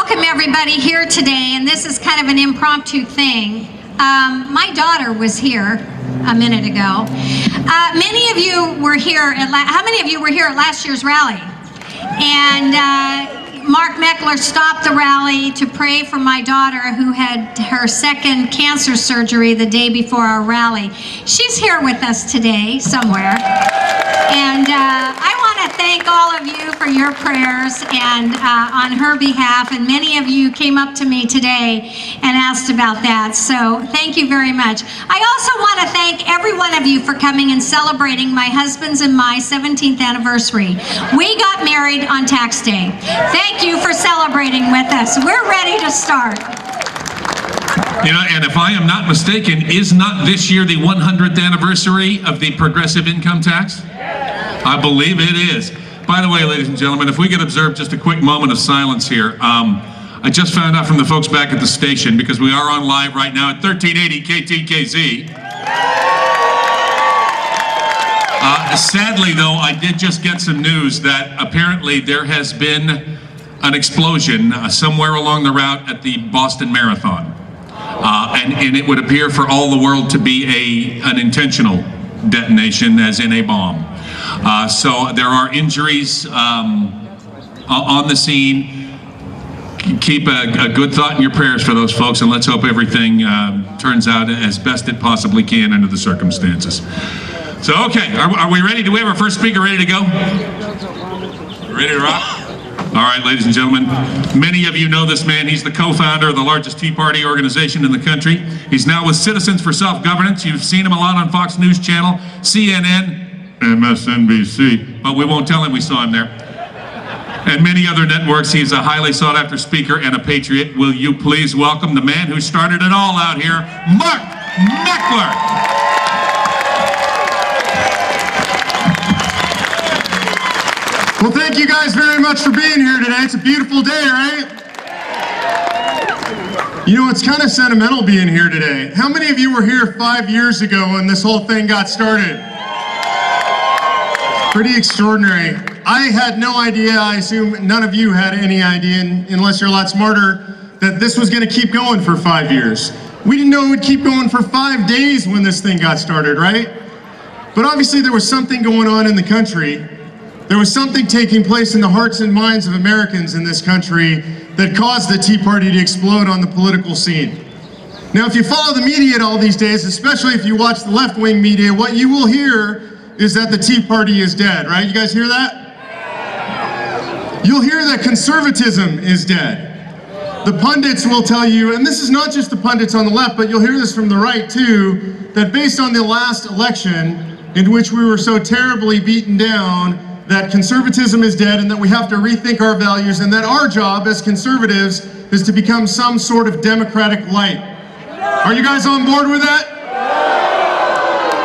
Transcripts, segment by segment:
welcome everybody here today, and this is kind of an impromptu thing. My daughter was here a minute ago. Many of you were here at how many of you were here at last year's rally? And Mark Meckler stopped the rally to pray for my daughter who had her second cancer surgery the day before our rally. She's here with us today somewhere. And I want to thank all of you for your prayers and on her behalf. And many of you came up to me today and asked about that. So thank you very much. I also want to thank every one of you for coming and celebrating my husband's and my 17th anniversary. We got married on tax day. Thank you for celebrating with us. We're ready to start. You know, and if I am not mistaken, is not this year the 100th anniversary of the progressive income tax? I believe it is. By the way, ladies and gentlemen, if we could observe just a quick moment of silence here. I just found out from the folks back at the station, because we are on live right now at 1380 KTKZ. Sadly, though, I did just get some news that apparently there has been an explosion somewhere along the route at the Boston Marathon. And it would appear for all the world to be an intentional detonation, as in a bomb. So there are injuries on the scene. Keep a good thought in your prayers for those folks, and let's hope everything turns out as best it possibly can under the circumstances. So, okay, are we ready? Do we have our first speaker ready to go? Ready to rock? All right, ladies and gentlemen, many of you know this man. He's the co-founder of the largest Tea Party organization in the country. He's now with Citizens for Self-Governance. You've seen him a lot on Fox News Channel, CNN, MSNBC, but we won't tell him we saw him there. And many other networks. He's a highly sought-after speaker and a patriot. Will you please welcome the man who started it all out here, Mark Meckler. Well, thank you guys very much for being here today. It's a beautiful day, right? You know, it's kind of sentimental being here today. How many of you were here 5 years ago when this whole thing got started? Pretty extraordinary. I had no idea, I assume none of you had any idea, unless you're a lot smarter, that this was going to keep going for 5 years. We didn't know it would keep going for 5 days when this thing got started, right? But obviously there was something going on in the country. There was something taking place in the hearts and minds of Americans in this country that caused the Tea Party to explode on the political scene. Now, if you follow the media all these days, especially if you watch the left-wing media, what you will hear is that the Tea Party is dead, right? You guys hear that? You'll hear that conservatism is dead. The pundits will tell you, and this is not just the pundits on the left, but you'll hear this from the right too, that based on the last election in which we were so terribly beaten down, that conservatism is dead and that we have to rethink our values, and that our job as conservatives is to become some sort of democratic light. Are you guys on board with that?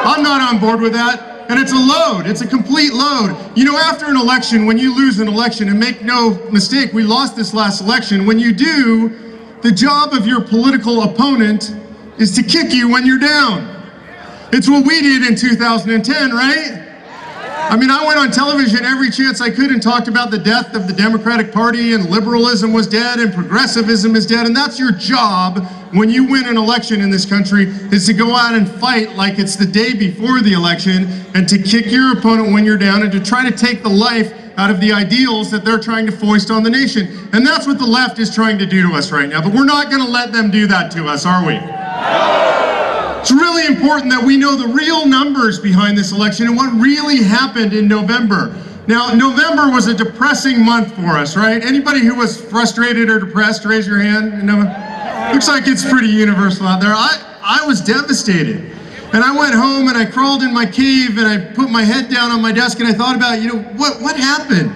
I'm not on board with that, and it's a load. It's a complete load. You know, after an election, when you lose an election, and make no mistake, we lost this last election, when you do, the job of your political opponent is to kick you when you're down. It's what we did in 2010, right? I mean, I went on television every chance I could and talked about the death of the Democratic Party, and liberalism was dead and progressivism is dead. And that's your job when you win an election in this country, is to go out and fight like it's the day before the election, and to kick your opponent when you're down, and to try to take the life out of the ideals that they're trying to foist on the nation. And that's what the left is trying to do to us right now. But we're not going to let them do that to us, are we? It's really important that we know the real numbers behind this election and what really happened in November. Now, November was a depressing month for us, right? Anybody who was frustrated or depressed, raise your hand. Looks like it's pretty universal out there. I was devastated. And I went home and I crawled in my cave and I put my head down on my desk and I thought about, you know, what happened?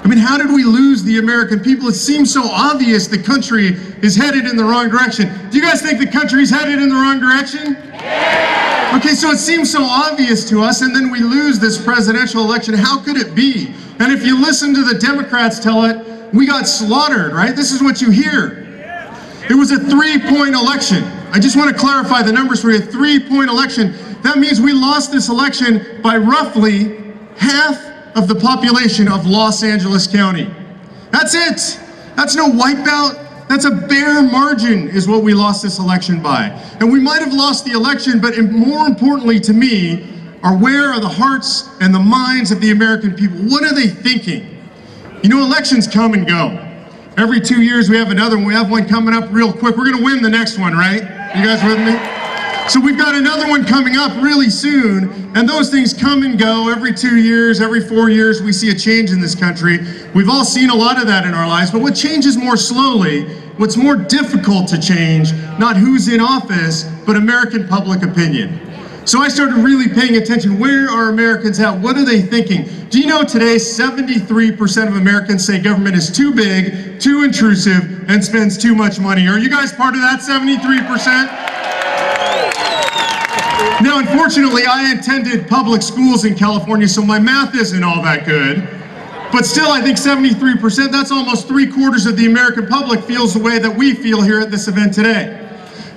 I mean, how did we lose the American people? It seems so obvious the country is headed in the wrong direction. Do you guys think the country's headed in the wrong direction? Yeah. Okay, so it seems so obvious to us, and then we lose this presidential election. How could it be? And if you listen to the Democrats tell it, we got slaughtered, right? This is what you hear. It was a 3-point election. I just want to clarify the numbers for you. A 3-point election. That means we lost this election by roughly half of the population of Los Angeles County. That's it. That's no wipeout. That's a bare margin is what we lost this election by. And we might have lost the election, but more importantly to me, are where are the hearts and the minds of the American people? What are they thinking? You know, elections come and go. Every 2 years we have another one. We have one coming up real quick. We're gonna win the next one, right? You guys with me? So we've got another one coming up really soon, and those things come and go. Every 2 years, every 4 years, we see a change in this country. We've all seen a lot of that in our lives, but what changes more slowly, what's more difficult to change, not who's in office, but American public opinion. So I started really paying attention. Where are Americans at? What are they thinking? Do you know today 73% of Americans say government is too big, too intrusive, and spends too much money? Are you guys part of that 73%? Now, unfortunately, I attended public schools in California, so my math isn't all that good. But still, I think 73%, that's almost 3/4 of the American public feels the way that we feel here at this event today.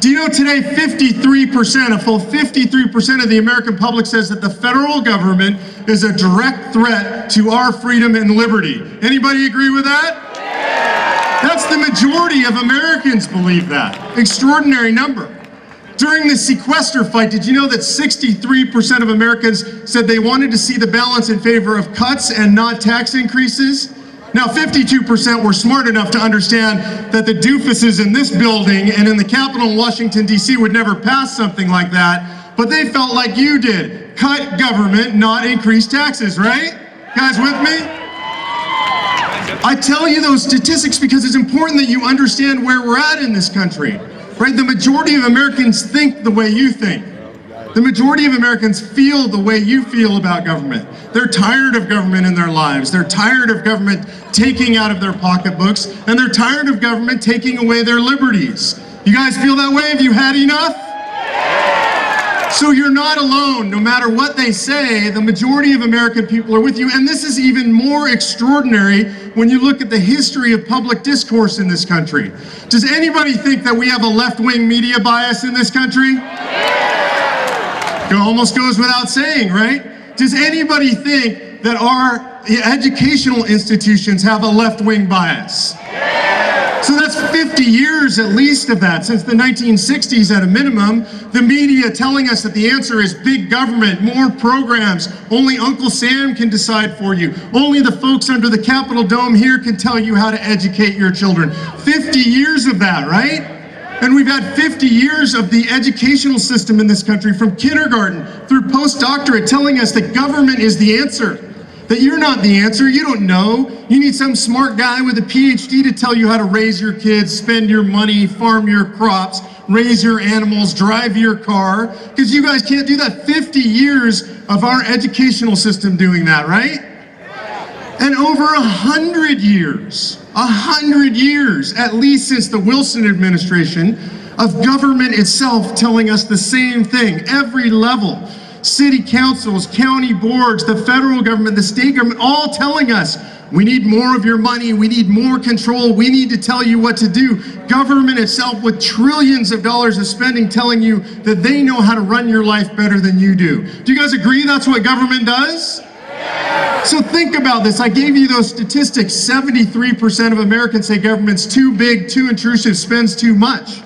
Do you know today 53%, a full 53% of the American public says that the federal government is a direct threat to our freedom and liberty? Anybody agree with that? That's the majority of Americans believe that. Extraordinary number. During the sequester fight, did you know that 63% of Americans said they wanted to see the balance in favor of cuts and not tax increases? Now, 52% were smart enough to understand that the doofuses in this building and in the Capitol in Washington, D.C. would never pass something like that, but they felt like you did. Cut government, not increase taxes, right? Guys with me? I tell you those statistics because it's important that you understand where we're at in this country, right? The majority of Americans think the way you think. The majority of Americans feel the way you feel about government. They're tired of government in their lives. They're tired of government taking out of their pocketbooks, and they're tired of government taking away their liberties. You guys feel that way? Have you had enough? So you're not alone. No matter what they say, the majority of American people are with you, and this is even more extraordinary when you look at the history of public discourse in this country. Does anybody think that we have a left-wing media bias in this country? It almost goes without saying, right? Does anybody think that our educational institutions have a left-wing bias? So that's 50 years at least of that, since the 1960s at a minimum. The media telling us that the answer is big government, more programs, only Uncle Sam can decide for you. Only the folks under the Capitol Dome here can tell you how to educate your children. 50 years of that, right? And we've had 50 years of the educational system in this country, from kindergarten through postdoctorate, telling us that government is the answer. That you're not the answer, you don't know. You need some smart guy with a PhD to tell you how to raise your kids, spend your money, farm your crops, raise your animals, drive your car, because you guys can't do that. 50 years of our educational system doing that, right? And over 100 years, at least since the Wilson administration, of government itself telling us the same thing, every level. City councils, county boards, the federal government, the state government, all telling us, we need more of your money, we need more control, we need to tell you what to do. Government itself with trillions of dollars of spending telling you that they know how to run your life better than you do. Do you guys agree that's what government does? So think about this. I gave you those statistics. 73% of Americans say government's too big, too intrusive, spends too much.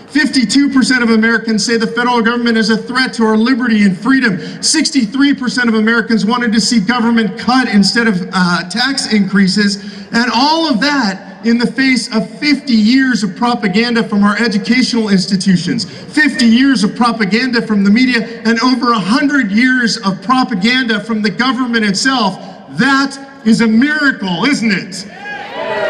52% of Americans say the federal government is a threat to our liberty and freedom. 63% of Americans wanted to see government cut instead of tax increases. And all of that in the face of 50 years of propaganda from our educational institutions, 50 years of propaganda from the media, and over 100 years of propaganda from the government itself. That is a miracle, isn't it?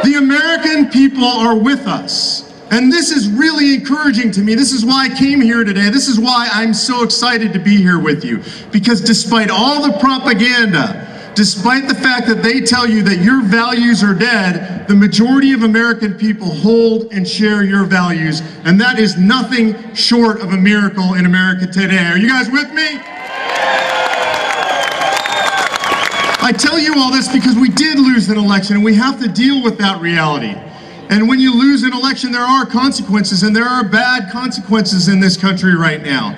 The American people are with us. And this is really encouraging to me. This is why I came here today. This is why I'm so excited to be here with you. Because despite all the propaganda, despite the fact that they tell you that your values are dead, the majority of American people hold and share your values. And that is nothing short of a miracle in America today. Are you guys with me? I tell you all this because we did lose an election, and we have to deal with that reality. And when you lose an election, there are consequences, and there are bad consequences in this country right now.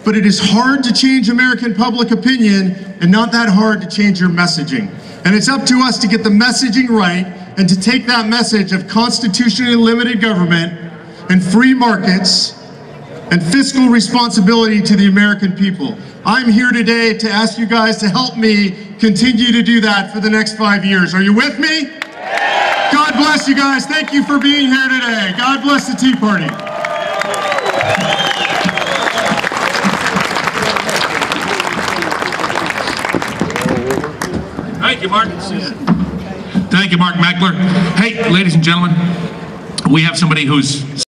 But it is hard to change American public opinion, and not that hard to change your messaging. And it's up to us to get the messaging right and to take that message of constitutionally limited government and free markets and fiscal responsibility to the American people. I'm here today to ask you guys to help me continue to do that for the next 5 years. Are you with me? God bless you guys. Thank you for being here today. God bless the Tea Party. Thank you, Mark. Thank you, Mark Meckler. Hey, ladies and gentlemen, we have somebody who's